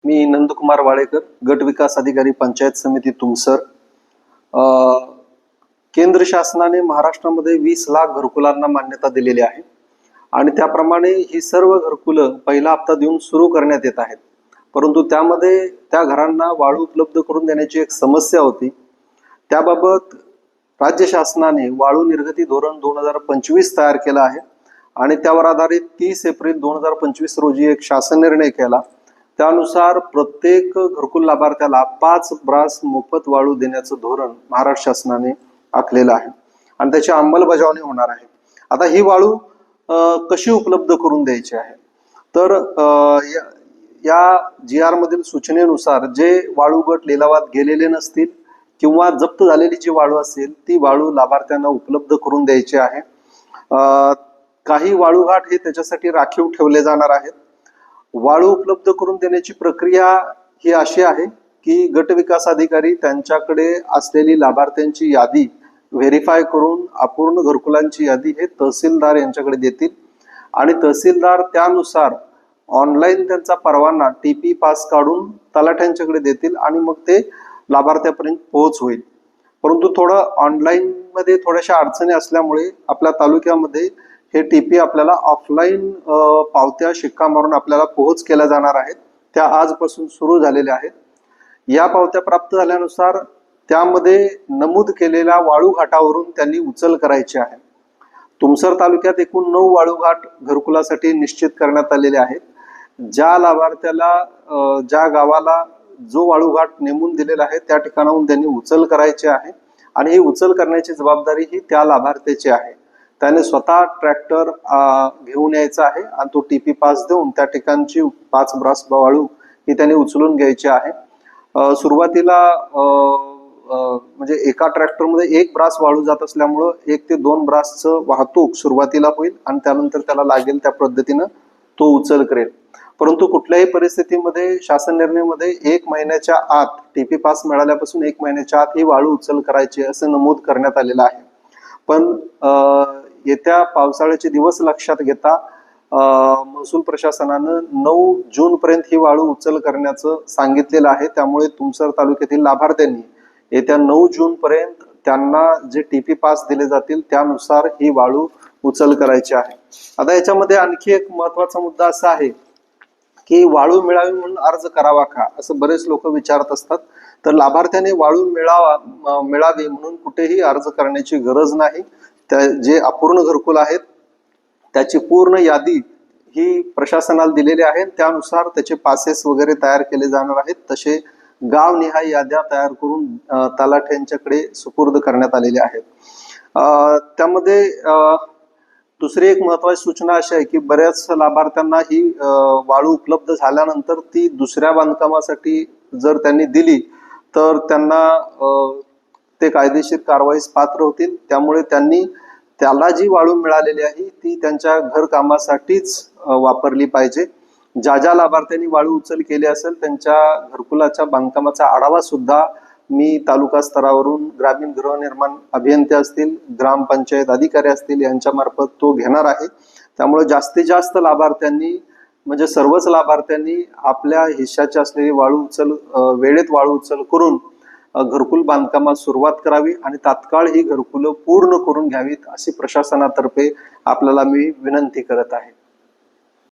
मी नंदकुमार वाळेकर, गट विकास अधिकारी, पंचायत समिती तुमसर. केंद्र शासनाने महाराष्ट्रामध्ये 20 लाख घरकुलांना मान्यता दिलेली आहे आणि त्याप्रमाणे ही सर्व घरकुलं पहिला हप्ता देऊन सुरू करण्यात येत आहेत. परंतु त्यामध्ये त्या घरांना वाळू उपलब्ध करून देण्याची एक समस्या होती. त्याबाबत राज्य शासनाने वाळू निर्गती धोरण 2025 तयार केलं आहे आणि त्यावर आधारित 30 एप्रिल 2025 रोजी एक शासन निर्णय केला. त्यानुसार प्रत्येक घरकुल लाभार्थ्याला 5 ब्रास मोफत वाळू देण्याचं धोरण महाराष्ट्र शासनाने आखलेलं आहे आणि त्याची अंमलबजावणी होणार आहे. आता ही वाळू कशी उपलब्ध करून द्यायची आहे, तर या GR मधील सूचनेनुसार जे वाळू गट लिलावात गेलेले नसतील किंवा जप्त झालेली जी वाळू असेल ती वाळू लाभार्थ्यांना उपलब्ध करून द्यायची आहे. काही वाळूघाट हे त्याच्यासाठी राखीव ठेवले जाणार आहेत. वाळू उपलब्ध करून देण्याची प्रक्रिया ही अशी आहे की गट विकास अधिकारी त्यांच्याकडे असलेली लाभार्थ्यांची यादी व्हेरीफाय करून अपूर्ण घरकुलांची यादी हे तहसीलदार यांच्याकडे देतील आणि तहसीलदार त्यानुसार ऑनलाईन त्यांचा परवाना TP पास काढून तलाठ्यांच्याकडे देतील आणि मग ते लाभार्थ्यापर्यंत पोहोच होईल. परंतु थोडं ऑनलाईन मध्ये थोड्याशा अडचणी असल्यामुळे आपल्या तालुक्यामध्ये हे TP आपल्याला ऑफलाईन पावत्या शिक्का मारून आपल्याला पोहोच केल्या जाणार आहेत. त्या आजपासून सुरू झालेल्या आहेत. या पावत्या प्राप्त झाल्यानुसार त्यामध्ये नमूद केलेल्या वाळू घाटावरून त्यांनी उचल करायची आहे. तुमसर तालुक्यात एकूण 9 वाळूघाट घरकुलासाठी निश्चित करण्यात आलेले आहेत. ज्या लाभार्थ्याला ज्या गावाला जो वाळूघाट नेमून दिलेला आहे त्या ठिकाणाहून त्यांनी उचल करायची आहे आणि ही उचल करण्याची जबाबदारी ही त्या लाभार्थ्याची आहे. त्याने स्वतः ट्रॅक्टर घेऊन यायचा आहे आणि तो TP पास देऊन त्या ठिकाणची 5 ब्रास वाळू ही त्याने उचलून घ्यायची आहे. सुरुवातीला म्हणजे एका ट्रॅक्टरमध्ये 1 ब्रास वाळू जात असल्यामुळं 1 ते 2 ब्रासचं वाहतूक सुरुवातीला होईल आणि त्यानंतर त्याला लागेल त्या पद्धतीनं तो उचल करेल. परंतु कुठल्याही परिस्थितीमध्ये शासन निर्णयामध्ये 1 महिन्याच्या आत TP पास मिळाल्यापासून 1 महिन्याच्या आत ही वाळू उचल करायची असं नमूद करण्यात आलेलं आहे. पण येत्या पावसाळ्याचे दिवस लक्षात घेता महसूल प्रशासनानं 9 जून पर्यंत ही वाळू उचल करण्याचं सांगितलेलं आहे. त्यामुळे तुमसर तालुक्यातील लाभार्थ्यांनी येत्या 9 जून पर्यंत त्यांना जे TP पास दिले जातील त्यानुसार ही वाळू उचल करायची आहे. आता याच्यामध्ये आणखी एक महत्वाचा मुद्दा असा आहे की वाळू मिळावी म्हणून अर्ज करावा का, असं बरेच लोक विचारत असतात. तर लाभार्थ्याने वाळू मिळावी म्हणून कुठेही अर्ज करण्याची गरज नाही. त्या जे अपूर्ण घरकुल आहेत त्याची पूर्ण यादी ही प्रशासनाला दिलेली आहे. त्यानुसार त्याचे पासेस वगैरे तयार केले जाणार आहेत. तसे गावनिहाय याद्या तयार करून तलाठ्यांच्याकडे सुपूर्द करण्यात आलेले आहेत. त्यामध्ये दुसरी एक महत्वाची सूचना अशी आहे की बऱ्याच लाभार्थ्यांना ही वाळू उपलब्ध झाल्यानंतर ती दुसऱ्या बांधकामासाठी जर त्यांनी दिली तर त्यांना ते कायदेशीर कारवाईस पात्र होतील. त्यामुळे त्यांनी त्याला जी वाळू मिळालेली आहे ती त्यांच्या घर कामासाठीच वापरली पाहिजे. ज्या लाभार्थ्यांनी वाळू उचल केली असेल त्यांच्या घरकुलाच्या बांधकामाचा आढावा सुद्धा मी तालुका स्तरावरून ग्रामीण गृहनिर्माण अभियंते असतील, ग्रामपंचायत अधिकारी असतील यांच्या मार्फत तो घेणार आहे. त्यामुळे जास्तीत जास्त लाभार्थ्यांनी म्हणजे सर्वच लाभार्थ्यांनी आपल्या हिश्श्याची असलेली वाळू उचल वेळेत वाळू उचल करून घरकुल बांधकामास सुरुवात करावी आणि तात्काळ ही घरकुलं पूर्ण करून घ्यावीत अशी प्रशासनातर्फे आपल्याला मी विनंती करत आहे.